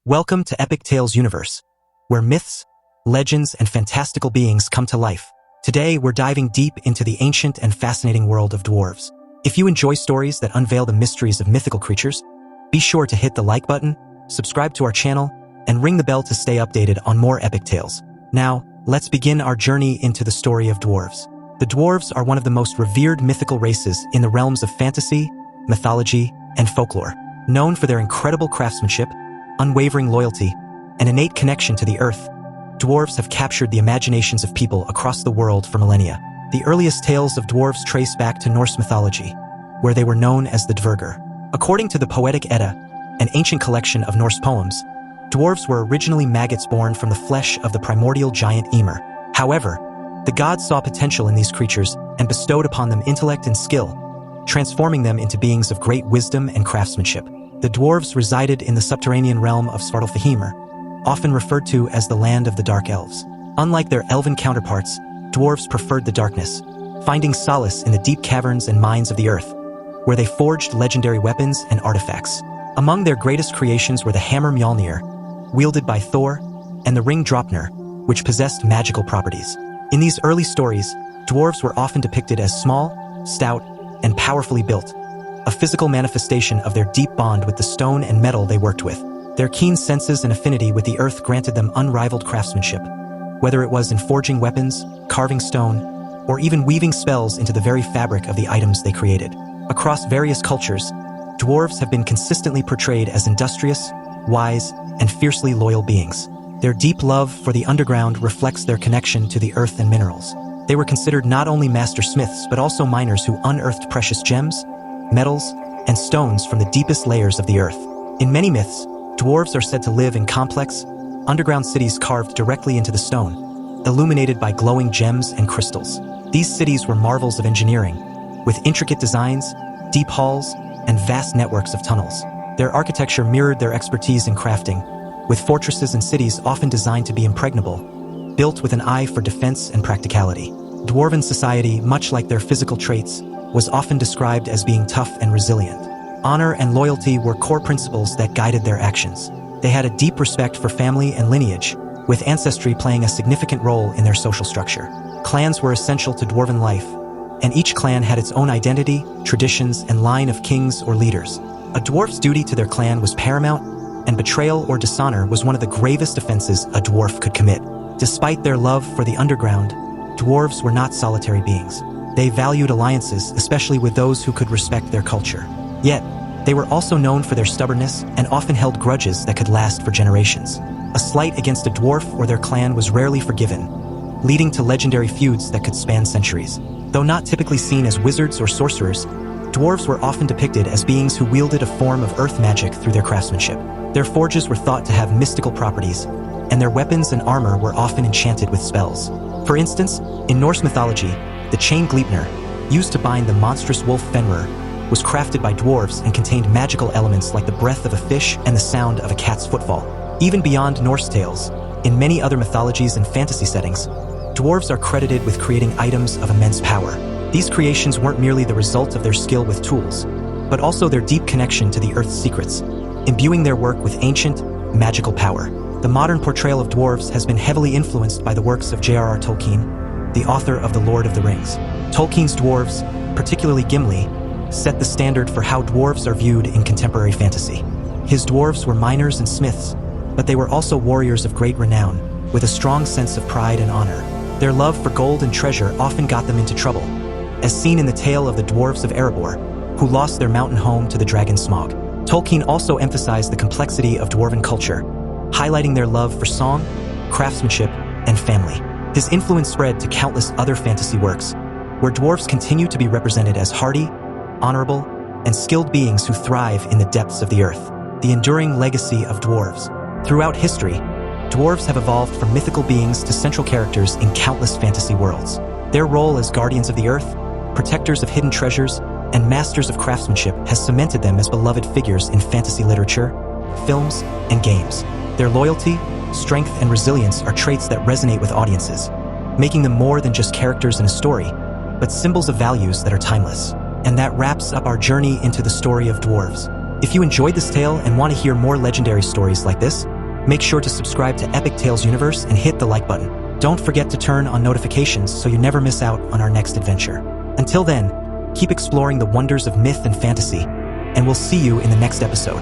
Welcome to Epic Tales Universe, where myths, legends, and fantastical beings come to life. Today, we're diving deep into the ancient and fascinating world of dwarves. If you enjoy stories that unveil the mysteries of mythical creatures, be sure to hit the like button, subscribe to our channel, and ring the bell to stay updated on more epic tales. Now, let's begin our journey into the story of dwarves. The dwarves are one of the most revered mythical races in the realms of fantasy, mythology, and folklore. Known for their incredible craftsmanship, unwavering loyalty, and innate connection to the earth, dwarves have captured the imaginations of people across the world for millennia. The earliest tales of dwarves trace back to Norse mythology, where they were known as the dvergar. According to the Poetic Edda, an ancient collection of Norse poems, dwarves were originally maggots born from the flesh of the primordial giant Ymir. However, the gods saw potential in these creatures and bestowed upon them intellect and skill, transforming them into beings of great wisdom and craftsmanship. The dwarves resided in the subterranean realm of Svartalfheimr, often referred to as the land of the dark elves. Unlike their elven counterparts, dwarves preferred the darkness, finding solace in the deep caverns and mines of the earth, where they forged legendary weapons and artifacts. Among their greatest creations were the hammer Mjolnir, wielded by Thor, and the ring Draupnir, which possessed magical properties. In these early stories, dwarves were often depicted as small, stout, and powerfully built, a physical manifestation of their deep bond with the stone and metal they worked with. Their keen senses and affinity with the earth granted them unrivaled craftsmanship, whether it was in forging weapons, carving stone, or even weaving spells into the very fabric of the items they created. Across various cultures, dwarves have been consistently portrayed as industrious, wise, and fiercely loyal beings. Their deep love for the underground reflects their connection to the earth and minerals. They were considered not only master smiths but also miners who unearthed precious gems, metals, and stones from the deepest layers of the earth. In many myths, dwarves are said to live in complex, underground cities carved directly into the stone, illuminated by glowing gems and crystals. These cities were marvels of engineering, with intricate designs, deep halls, and vast networks of tunnels. Their architecture mirrored their expertise in crafting, with fortresses and cities often designed to be impregnable, built with an eye for defense and practicality. Dwarven society, much like their physical traits, was often described as being tough and resilient. Honor and loyalty were core principles that guided their actions. They had a deep respect for family and lineage, with ancestry playing a significant role in their social structure. Clans were essential to dwarven life, and each clan had its own identity, traditions, and line of kings or leaders. A dwarf's duty to their clan was paramount, and betrayal or dishonor was one of the gravest offenses a dwarf could commit. Despite their love for the underground, dwarves were not solitary beings. They valued alliances, especially with those who could respect their culture. Yet, they were also known for their stubbornness and often held grudges that could last for generations. A slight against a dwarf or their clan was rarely forgiven, leading to legendary feuds that could span centuries. Though not typically seen as wizards or sorcerers, dwarves were often depicted as beings who wielded a form of earth magic through their craftsmanship. Their forges were thought to have mystical properties, and their weapons and armor were often enchanted with spells. For instance, in Norse mythology, the chain Gleipnir, used to bind the monstrous wolf Fenrir, was crafted by dwarves and contained magical elements like the breath of a fish and the sound of a cat's footfall. Even beyond Norse tales, in many other mythologies and fantasy settings, dwarves are credited with creating items of immense power. These creations weren't merely the result of their skill with tools, but also their deep connection to the earth's secrets, imbuing their work with ancient, magical power. The modern portrayal of dwarves has been heavily influenced by the works of J.R.R. Tolkien, the author of The Lord of the Rings. Tolkien's dwarves, particularly Gimli, set the standard for how dwarves are viewed in contemporary fantasy. His dwarves were miners and smiths, but they were also warriors of great renown, with a strong sense of pride and honor. Their love for gold and treasure often got them into trouble, as seen in the tale of the dwarves of Erebor, who lost their mountain home to the dragon Smaug. Tolkien also emphasized the complexity of dwarven culture, highlighting their love for song, craftsmanship, and family. His influence spread to countless other fantasy works, where dwarves continue to be represented as hardy, honorable, and skilled beings who thrive in the depths of the earth. The enduring legacy of dwarves. Throughout history, dwarves have evolved from mythical beings to central characters in countless fantasy worlds. Their role as guardians of the earth, protectors of hidden treasures, and masters of craftsmanship has cemented them as beloved figures in fantasy literature, films, and games. Their loyalty, strength, and resilience are traits that resonate with audiences, making them more than just characters in a story, but symbols of values that are timeless. And that wraps up our journey into the story of dwarves. If you enjoyed this tale and want to hear more legendary stories like this, Make sure to subscribe to Epic Tales Universe and hit the like button. Don't forget to turn on notifications so you never miss out on our next adventure. Until then, keep exploring the wonders of myth and fantasy, and we'll see you in the next episode.